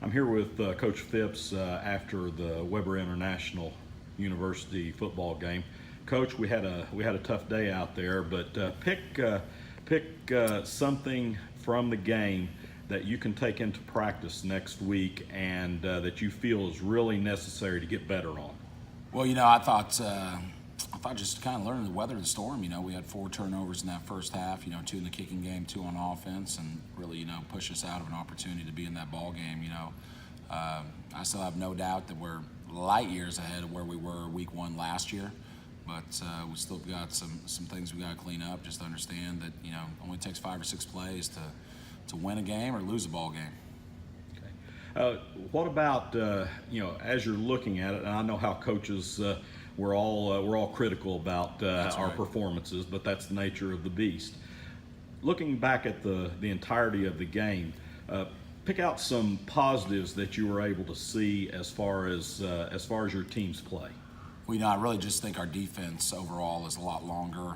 I'm here with Coach Phipps after the Weber International University football game. Coach, we had a tough day out there, but pick something from the game that you can take into practice next week and that you feel is really necessary to get better on. Well, I thought just kind of learning to weather the storm. We had 4 turnovers in that first half. 2 in the kicking game, 2 on offense, and really, push us out of an opportunity to be in that ball game. I still have no doubt that we're light years ahead of where we were week 1 last year, but we still got some things we got to clean up. Just to understand that it only takes 5 or 6 plays to win a game or lose a ball game. Okay. What about as you're looking at it? And I know how coaches. We're all critical about our performances, but that's the nature of the beast. Looking back at the entirety of the game, pick out some positives that you were able to see as far as your team's play. Well, I really just think our defense overall is a lot longer,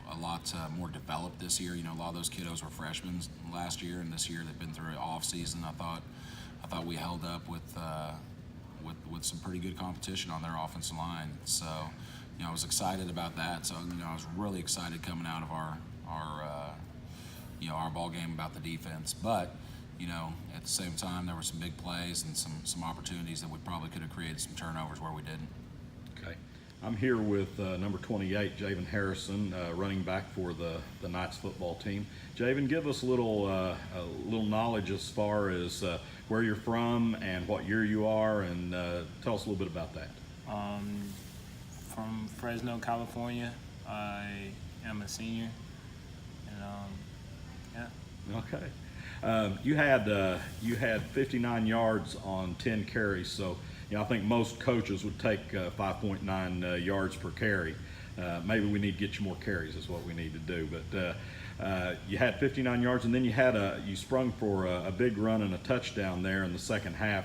a lot more developed this year. A lot of those kiddos were freshmen last year, and this year they've been through an off season. I thought we held up with some pretty good competition on their offensive line. So, I was excited about that. So, I was really excited coming out of our ball game about the defense. But, at the same time, there were some big plays and some opportunities that we probably could have created some turnovers where we didn't. Okay. I'm here with number 28, Javen Harrison, running back for the Knights football team. Javen, give us a little knowledge as far as where you're from and what year you are, and tell us a little bit about that. From Fresno, California. I am a senior, and yeah. Okay. You had 59 yards on 10 carries, so I think most coaches would take 5.9 yards per carry. Maybe we need to get you more carries is what we need to do. But you had 59 yards, and then you sprung for a big run and a touchdown there in the second half.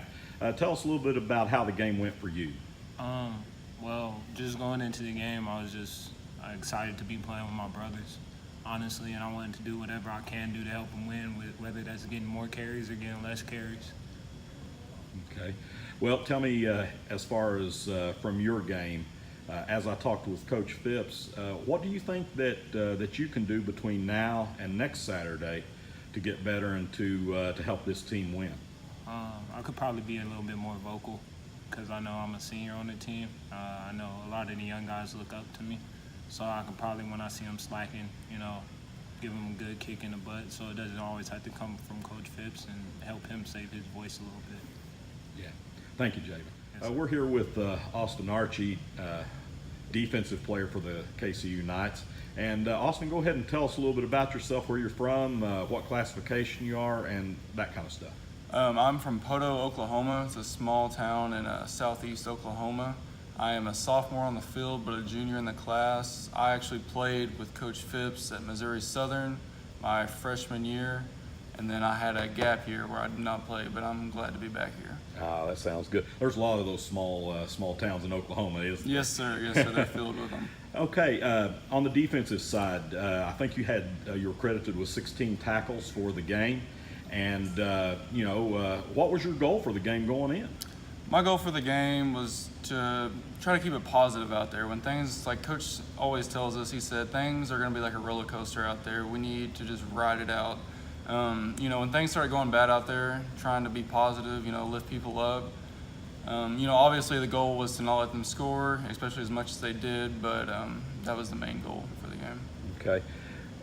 Tell us a little bit about how the game went for you. Well, just going into the game, I was just excited to be playing with my brothers, honestly, and I wanted to do whatever I can do to help them win, whether that's getting more carries or getting less carries. Okay. Well, tell me, as far as from your game, as I talked with Coach Phipps, what do you think that you can do between now and next Saturday to get better and to help this team win? I could probably be a little bit more vocal because I know I'm a senior on the team. I know a lot of the young guys look up to me, so I can probably, when I see them slacking, give them a good kick in the butt, so it doesn't always have to come from Coach Phipps, and help him save his voice a little bit. Yeah. Thank you, Javen. Yes, we're here with Austin Archie, defensive player for the KCU Knights. And Austin, go ahead and tell us a little bit about yourself, where you're from, what classification you are, and that kind of stuff. I'm from Poto, Oklahoma. It's a small town in southeast Oklahoma. I am a sophomore on the field, but a junior in the class. I actually played with Coach Phipps at Missouri Southern my freshman year, and then I had a gap year where I did not play, but I'm glad to be back here. That sounds good. There's a lot of those small towns in Oklahoma, isn't there? Yes, sir. Yes, sir. They're filled with them. Okay, on the defensive side, I think you were credited with 16 tackles for the game. And, what was your goal for the game going in? My goal for the game was to try to keep it positive out there. When things, like Coach always tells us, he said, things are going to be like a roller coaster out there. We need to just ride it out. When things started going bad out there, trying to be positive, lift people up. Obviously the goal was to not let them score, especially as much as they did, but that was the main goal for the game. Okay.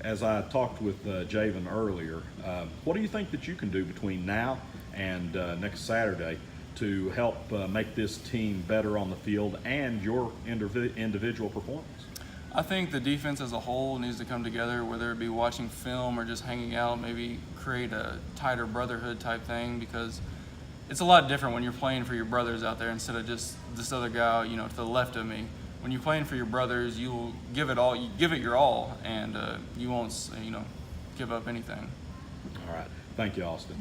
As I talked with Javen earlier, what do you think that you can do between now and next Saturday to help make this team better on the field and your individual performance? I think the defense as a whole needs to come together, whether it be watching film or just hanging out, maybe create a tighter brotherhood type thing, because it's a lot different when you're playing for your brothers out there instead of just this other guy, to the left of me. When you're playing for your brothers, you will give it all, you give it your all, and you won't, give up anything. All right. Thank you, Austin.